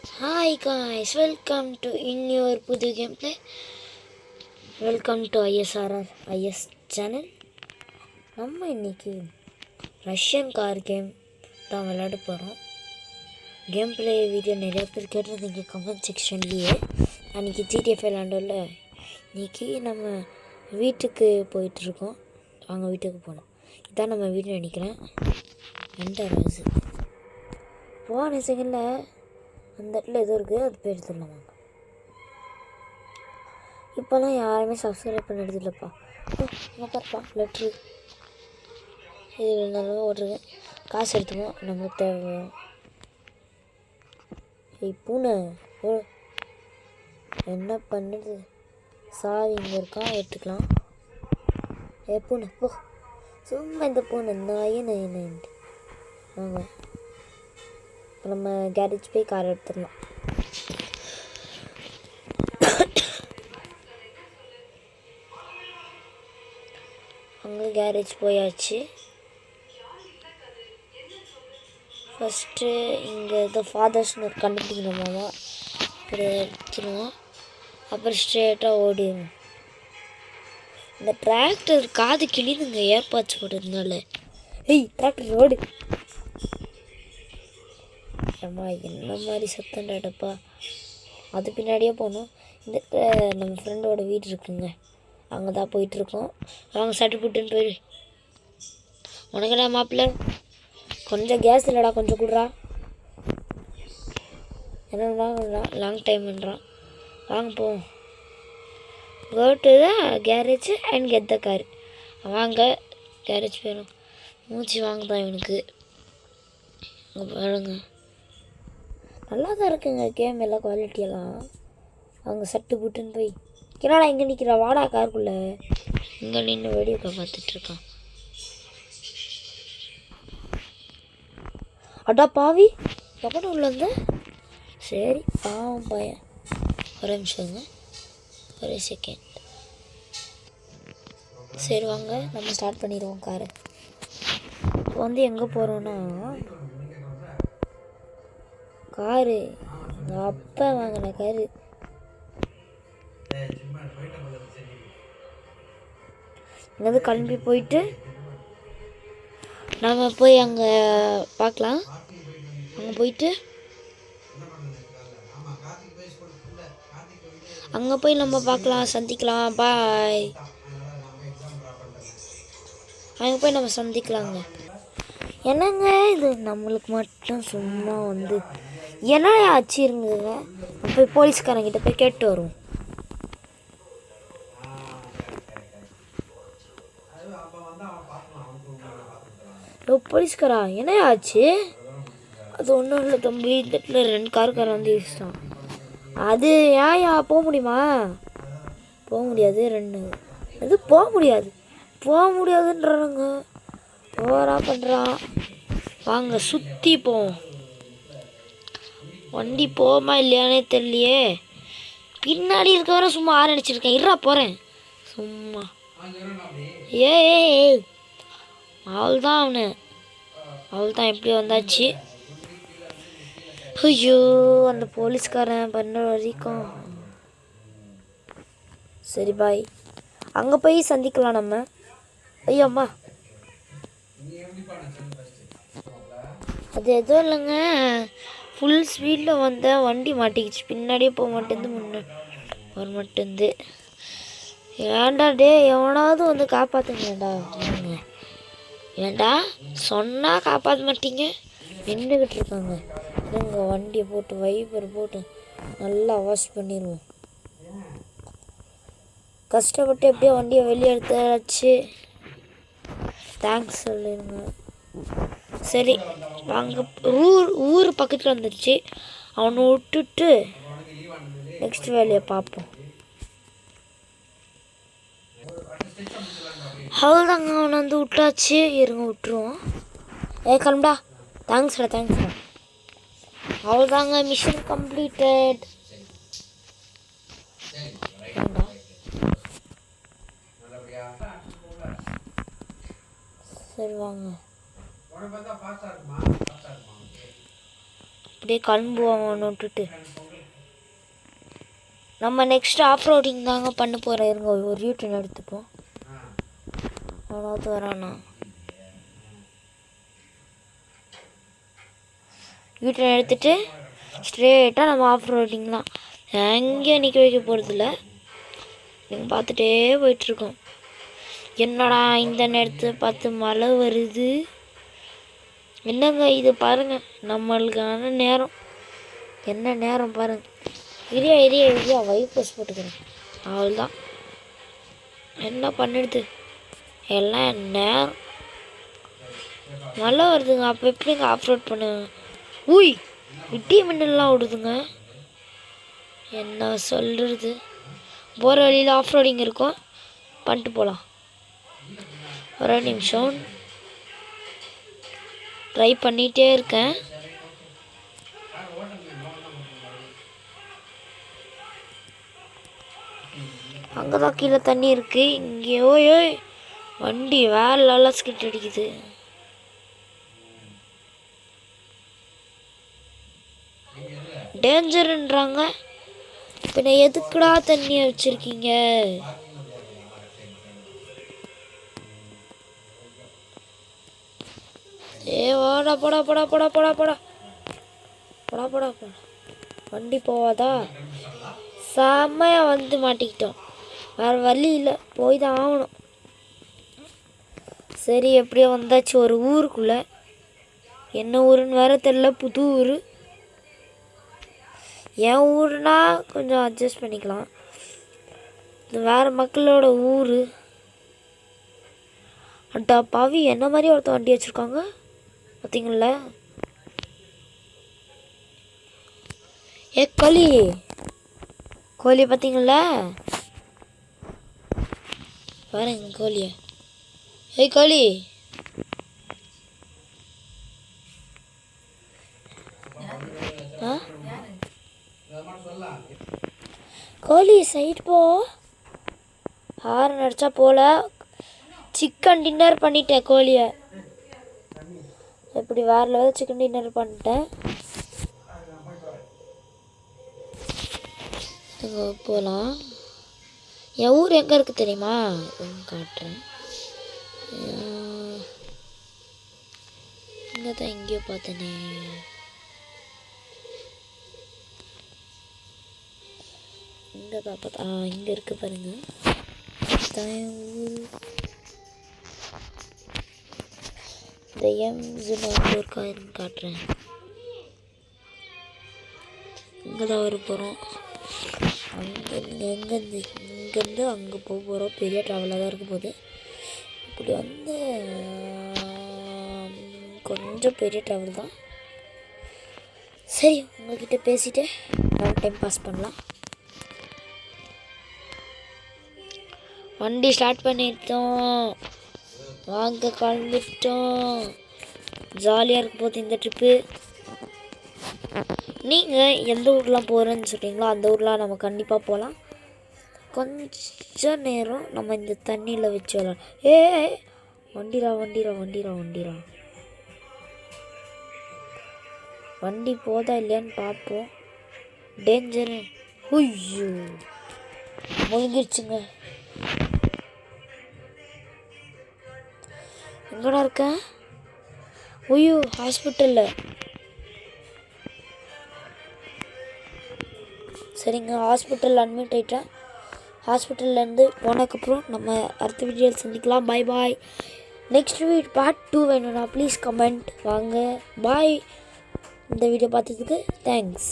Hi guys, welcome to in your புது gameplay. Welcome to ISRR IS channel. நம்ம இன்னைக்கு Russian car game தான் விளையாட போகிறோம். கேம் பிளே வீடியோ நிறைய பேர் கேட்டிருந்தீங்க கமெண்ட் செக்ஷன்லேயே. அன்றைக்கி ஜிடிஎஃப் விளையாண்டோம்ல, இன்றைக்கி நம்ம வீட்டுக்கு போயிட்டுருக்கோம். அவங்க வீட்டுக்கு போனோம். இதான் நம்ம வீடு நினைக்கிறேன். என்டர் ஆகுது. போன செகண்டில் அந்த இடத்துல எதுவும் இருக்குது, அது போய் எடுத்துடலாம். வாங்க. இப்போலாம் யாருமே சப்ஸ்கிரைப் பண்ணது இல்லைப்பா. இங்கே பாருப்பா லெட்ரு, இது நல்லா ஓட்டுருக்கு. காசு எடுத்துக்குவோம், நம்மளுக்கு தேவை. பூனை ஓ என்ன பண்ணுது? சாவி இங்கே இருக்கா, எடுத்துக்கலாம். பூனை போ, சும்மா இந்த பூனை நாயே நைன்ட்டு வாங்க. இப்போ நம்ம கேரேஜ் போய் கார் எடுத்துடலாம். அங்கே கேரேஜ் போயாச்சு. ஃபஸ்ட்டு இங்கே இந்த ஃபாதர்ஸ்னு ஒரு கண்டுபிடிக்கணுமாமா, இப்படி எடுத்துருவோம். அப்புறம் ஸ்ட்ரெயிட்டாக ஓடிடும். இந்த டிராக்டர் காது கிளிதுங்க, ஏர்பாட்ச் போட்டதுனால. டிராக்டர் ஓடு. அம்மா என்ன மாதிரி சத்தம்டாடப்பா. அது பின்னாடியே போகணும். இந்த நம்ம ஃப்ரெண்டோட வீடு இருக்குங்க, அங்கே தான் போயிட்டுருக்கோம். அவங்க சட்டு புட்டுன்னு போயிடு. உனக்கடா மாப்பிள்ள கொஞ்சம் கேஸ் இல்லைடா, கொஞ்சம் கொடுறா. என்னடா லாங் டைம்ன்றான். வாங்க போவோம். Go to the garage and get the car. வாங்க கேரேஜ் போயிடும். மூச்சு வாங்குதான் இவனுக்கு. பாருங்க, நல்லா தான் இருக்குங்க கேம், எல்லாம் குவாலிட்டியெல்லாம். அவங்க சட்டு புட்டுன்னு போய் என்னடா இங்கே நிற்கிறா, வாடா காருக்குள்ளே. இங்கே நின்று வீடியோ பார்த்துட்ருக்கான். அடா பாவி, எப்படி உள்ள வந்த? சரி பாவம் பையன். ஒரே நிமிஷங்க, ஒரே செகண்ட். சரி வாங்க நம்ம ஸ்டார்ட் பண்ணிடுவோம் காரை. இப்போ வந்து எங்கே போகிறோன்னா, காரு எங்கள் அப்பா வாங்கின காரு. இங்கேருந்து கிளம்பி போயிட்டு நம்ம போய் அங்கே பார்க்கலாம். அங்கே போயிட்டு அங்கே போய் நம்ம பார்க்கலாம், சந்திக்கலாம். பாய். அங்கே போய் நம்ம சந்திக்கலாங்க. என்னங்க இது நம்மளுக்கு மட்டும் சும்மா வந்து என்ன ஆச்சு இருங்க. போய் போலீஸ்காரங்கிட்ட போய் கேட்டு வருவோம். போலீஸ்காரா என்ன ஆச்சு? அது ஒன்றும் இல்லை தம்பி, இந்த இடத்துல 2 காருக்காரன் வந்து இடிச்சிட்டான். அது ஏயா போக முடியுமா? போக முடியாது. 2 இது போக முடியாது, போக முடியாதுன்றாங்க. ஓவரா பண்ணுறான். வாங்க சுற்றி போவோம். வண்டி போமா இல்லையானே தெரியலையே. பின்னாடி இருக்க வர சும்மா ஆரம்பிச்சிருக்கேன். இருறா போகிறேன் சும்மா. ஏய் அவள் தான் அவனு, அவள் தான் எப்படி வந்தாச்சு. ஐயோ அந்த போலீஸ்காரன் பண்ண வரைக்கும். சரி பாய், அங்கே போய் சந்திக்கலாம் நம்ம. ஐயோ அம்மா, அது எதுவும் இல்லைங்க, ஃபுல் ஸ்பீடில் வந்த வண்டி மாட்டிக்கிச்சு. பின்னாடியே போக மாட்டேந்து, முன்னே வர மாட்டேந்து. ஏன்டா டே, எவனாவது வந்து காப்பாற்றுங்கடா. ஏன்டா சொன்னால் காப்பாற்ற மாட்டீங்க, நின்றுக்கிட்டு இருக்காங்க. எங்கள் வண்டியை போட்டு வைப்பர் போட்டு நல்லா வாஷ் பண்ணிடுவோம். கஷ்டப்பட்டு எப்படியோ வண்டியை வெளியே எடுத்தாச்சு. தேங்க்ஸ் சொல்லிடுங்க. சரி வாங்க, ஊர் பக்கத்தில் வந்துடுச்சு. அவனை விட்டுட்டு நெக்ஸ்ட் வேலையை பார்ப்போம். அவ்வளோதாங்க, அவனை வந்து விட்டாச்சு. இருங்க விட்டுருவோம். கிளம்புடா. தேங்க்ஸ்டா தேங்க்ஸ்டா. அவ்வளோதாங்க, மிஷன் கம்ப்ளீட்டட். சரி வாங்க. அப்படியே கிளம்புவோம் விட்டுட்டு. நம்ம நெக்ஸ்ட் ஆஃப் ரோடிங் தாங்க பண்ண போகிறோம். இருங்க ஒரு யூடியூன் எடுத்துப்போம். அவ்வளோது வரானா யூடியூன் எடுத்துகிட்டு ஸ்ட்ரெயிட்டாக நம்ம ஆஃப் ரோடிங் தான். எங்கேயும் நிற்க வைக்க போகிறதில்ல. நீங்கள் பார்த்துட்டே போயிட்டுருக்கோம். என்னடா இந்த நேரத்தை பார்த்து மழை வருது. என்னங்க இது பாருங்கள், நம்மளுக்கான நேரம். என்ன நேரம் பாருங்கள். இரியா வைப்பஸ் போட்டுக்கிறேன். அவ்வளோதான். என்ன பண்ணிடுது எல்லாம் நேரம். மழை வருதுங்க. அப்போ எப்படிங்க ஆஃப் ரோட் பண்ணுவேன்? ஊய் இட்டி மின்னல்லாம் விடுதுங்க. என்ன சொல்கிறது. போகிற வழியில் ஆஃப் ரோடிங் இருக்கும், பண்ணிட்டு போகலாம். ஒரு நிமிஷம் ட்ரை பண்ணிகிட்டே இருக்கேன். அங்கே தான் கீழே தண்ணி இருக்குது. இங்கேயோ வண்டி வேறு லெவலில் ஸ்கிட் அடிக்குது. டேஞ்சருன்றாங்க. இப்போ நான் எதுக்குடா தண்ணியை வச்சுருக்கீங்க? வாடா போடா போடா போடா போடா போடா போடா போடா போடா. வண்டி போவாதா? செம்மையாக வந்து மாட்டிக்கிட்டோம். வேறு வழி இல்லை, போய் தான் ஆகணும். சரி எப்படியோ வந்தாச்சு ஒரு ஊருக்குள்ளே. என்ன ஊருன்னு வேறு தெரியல, புது ஊர். என் ஊருனா கொஞ்சம் அட்ஜஸ்ட் பண்ணிக்கலாம். இது வேறு மக்களோட ஊர். அட்டா பாவி, என்ன மாதிரி ஒருத்தன் வண்டி வச்சுருக்காங்க பார்த்தீங்களா? கோழி பார்த்தீங்களா? பாருங்க கோழிய. கோழி கோழி சைட் போ. ஹாரன் அடிச்சா போல. சிக்கன் டின்னர் பண்ணிட்டேன் கோழியை. எப்படி வேறு லெவல் சிக்கன் டின்னர் பண்ணிட்டேன். இங்கே போகலாம். என் ஊர் எங்கே இருக்குது தெரியுமா? காட்டுறேன். இங்கே தான் எங்கேயோ பார்த்தேனே. இங்கே தான் பார்த்தா இங்கே இருக்குது பாருங்க. என் ஊர் இந்த ஒரு காயின்னு காட்டுறேன். இங்கே தான் வர போகிறோம். இங்கேருந்து அங்கே போக போகிறோம். பெரிய ட்ராவலாக தான் இருக்க போகுது. இப்படி வந்து கொஞ்சம் பெரிய ட்ராவல் தான். சரி உங்கள்கிட்ட பேசிவிட்டு நம்ம டைம் பாஸ் பண்ணலாம். வண்டி ஸ்டார்ட் பண்ணிட்டோம். வாங்க கிளம்பிட்டோம். ஜாலியாக இருக்க போகுது இந்த ட்ரிப்பு. நீங்கள் எந்த ஊர்லாம் போகிறேன்னு சொல்கிறீங்களோ அந்த ஊர்லாம் நம்ம கண்டிப்பாக போகலாம். கொஞ்ச நேரம் நம்ம இந்த தண்ணியில் வச்சு விளாட்லாம். வண்டிரா வண்டி போதா இல்லையான்னு பார்ப்போம். டேஞ்சரு. ஐயோ முழுங்கிடுச்சுங்க. எங்கடா இருக்க? ஐயோ ஹாஸ்பிட்டலில். சரிங்க, ஹாஸ்பிட்டலில் அட்மிட் ஆகிட்டேன். ஹாஸ்பிட்டல்லேருந்து போனதுக்கப்புறம் நம்ம அடுத்த வீடியோவில் சந்திக்கலாம். பாய். நெக்ஸ்ட் வீடியோ பார்ட் 2 வேணும்னா ப்ளீஸ் கமெண்ட். வாங்க பாய். இந்த வீடியோ பார்த்ததுக்கு தேங்க்ஸ்.